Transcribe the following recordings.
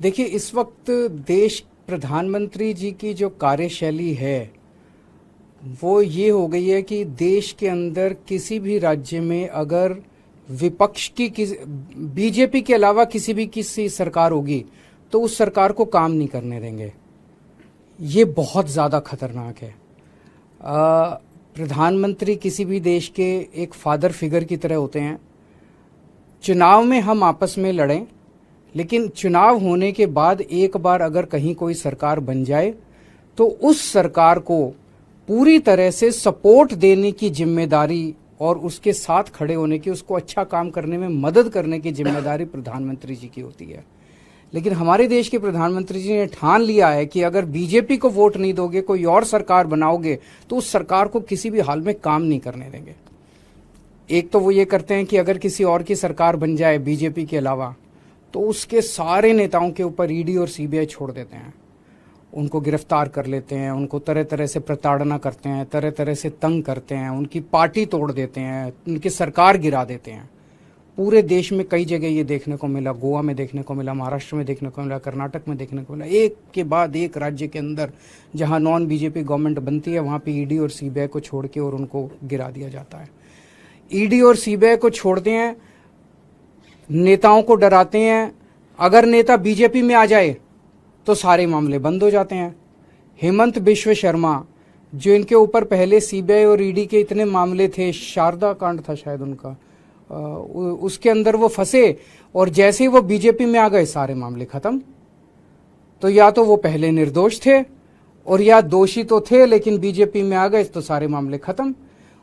देखिए, इस वक्त देश प्रधानमंत्री जी की जो कार्यशैली है वो ये हो गई है कि देश के अंदर किसी भी राज्य में अगर विपक्ष की बीजेपी के अलावा किसी सरकार होगी तो उस सरकार को काम नहीं करने देंगे। ये बहुत ज़्यादा खतरनाक है। प्रधानमंत्री किसी भी देश के एक फादर फिगर की तरह होते हैं। चुनाव में हम आपस में लड़ें, लेकिन चुनाव होने के बाद एक बार अगर कहीं कोई सरकार बन जाए तो उस सरकार को पूरी तरह से सपोर्ट देने की जिम्मेदारी और उसके साथ खड़े होने की, उसको अच्छा काम करने में मदद करने की जिम्मेदारी प्रधानमंत्री जी की होती है। लेकिन हमारे देश के प्रधानमंत्री जी ने ठान लिया है कि अगर बीजेपी को वोट नहीं दोगे, कोई और सरकार बनाओगे तो उस सरकार को किसी भी हाल में काम नहीं करने देंगे। एक तो वो ये करते हैं कि अगर किसी और की सरकार बन जाए बीजेपी के अलावा तो उसके सारे नेताओं के ऊपर ईडी और सीबीआई छोड़ देते हैं, उनको गिरफ्तार कर लेते हैं, उनको तरह तरह से प्रताड़ना करते हैं, तरह तरह से तंग करते हैं, उनकी पार्टी तोड़ देते हैं, उनकी सरकार गिरा देते हैं। पूरे देश में कई जगह ये देखने को मिला, गोवा में देखने को मिला, महाराष्ट्र में देखने को मिला, कर्नाटक में देखने को मिला। एक के बाद एक राज्य के अंदर जहां नॉन बीजेपी गवर्नमेंट बनती है वहां पे ईडी और सीबीआई को छोड़ के और उनको गिरा दिया जाता है। ईडी और सीबीआई को छोड़ते हैं, नेताओं को डराते हैं। अगर नेता बीजेपी में आ जाए तो सारे मामले बंद हो जाते हैं। हेमंत बिश्व शर्मा, जो इनके ऊपर पहले सीबीआई और ईडी के इतने मामले थे, शारदा कांड था शायद उनका, उसके अंदर वो फंसे और जैसे ही वो बीजेपी में आ गए सारे मामले खत्म। तो या तो वो पहले निर्दोष थे और या दोषी तो थे लेकिन बीजेपी में आ गए तो सारे मामले खत्म।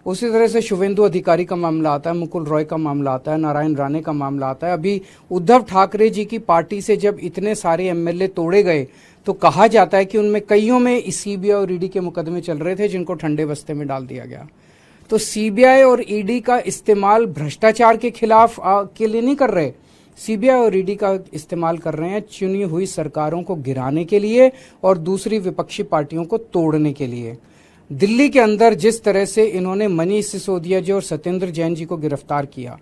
उसी तरह से शुभेंदु अधिकारी का मामला आता है, मुकुल रॉय का मामला आता है, नारायण राणे का मामला आता है। अभी उद्धव ठाकरे जी की पार्टी से जब इतने सारे एमएलए तोड़े गए तो कहा जाता है कि उनमें कईयों में सीबीआई और ईडी के मुकदमे चल रहे थे जिनको ठंडे बस्ते में डाल दिया गया। तो सीबीआई और ईडी का इस्तेमाल भ्रष्टाचार के खिलाफ के लिए नहीं कर रहे, सीबीआई और ईडी का इस्तेमाल कर रहे हैं चुनी हुई सरकारों को गिराने के लिए और दूसरी विपक्षी पार्टियों को तोड़ने के लिए। दिल्ली के अंदर जिस तरह से इन्होंने मनीष सिसोदिया जी और सत्येंद्र जैन जी को गिरफ्तार किया,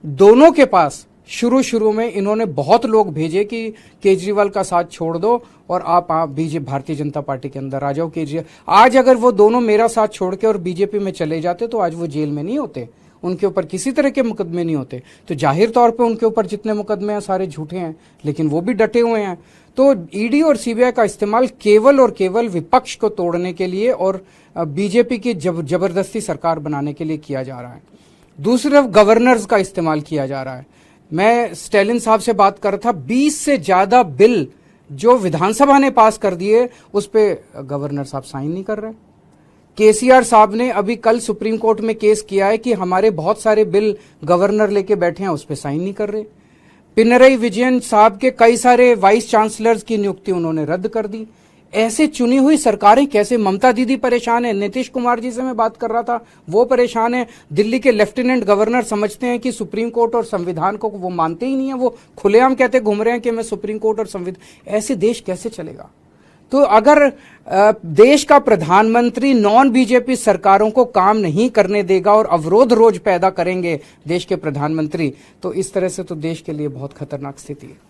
दोनों के पास शुरू में इन्होंने बहुत लोग भेजे कि केजरीवाल का साथ छोड़ दो और आप बीजेपी भारतीय जनता पार्टी के अंदर आ जाओ। केजरीवाल आज अगर वो दोनों मेरा साथ छोड़ के और बीजेपी में चले जाते तो आज वो जेल में नहीं होते, उनके ऊपर किसी तरह के मुकदमे नहीं होते। तो जाहिर तौर पे उनके ऊपर जितने मुकदमे हैं सारे झूठे हैं, लेकिन वो भी डटे हुए हैं। तो ईडी और सीबीआई का इस्तेमाल केवल और केवल विपक्ष को तोड़ने के लिए और बीजेपी की जबरदस्ती सरकार बनाने के लिए किया जा रहा है। दूसरी तरफ गवर्नर्स का इस्तेमाल किया जा रहा है। मैं स्टैलिन साहब से बात कर रहा था, 20 से ज्यादा बिल जो विधानसभा ने पास कर दिए उस पे गवर्नर साहब साइन नहीं कर रहे। केसीआर साहब ने अभी कल सुप्रीम कोर्ट में केस किया है कि हमारे बहुत सारे बिल गवर्नर लेके बैठे हैं, उस पे साइन नहीं कर रहे। पिनरई विजयन साहब के कई सारे वाइस चांसलर्स की नियुक्ति उन्होंने रद्द कर दी। ऐसे चुनी हुई सरकारें कैसे? ममता दीदी परेशान है, नीतीश कुमार जी से मैं बात कर रहा था, वो परेशान है। दिल्ली के लेफ्टिनेंट गवर्नर समझते हैं कि सुप्रीम कोर्ट और संविधान को वो मानते ही नहीं है, वो खुलेआम कहते घूम रहे हैं कि मैं सुप्रीम कोर्ट और संविधान। ऐसे देश कैसे चलेगा? तो अगर देश का प्रधानमंत्री नॉन बीजेपी सरकारों को काम नहीं करने देगा और अवरोध रोज पैदा करेंगे देश के प्रधानमंत्री, तो इस तरह से तो देश के लिए बहुत खतरनाक स्थिति है।